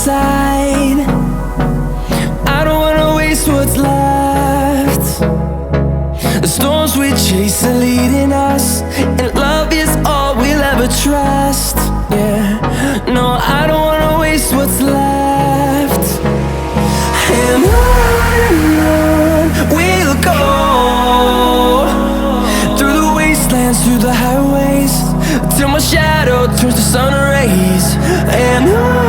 inside. I don't wanna waste what's left. The storms we chase are leading us, and love is all we'll ever trust. Yeah, no, I don't wanna waste what's left. And on we'll go, through the wastelands, through the highways, till my shadow turns to sun rays. And on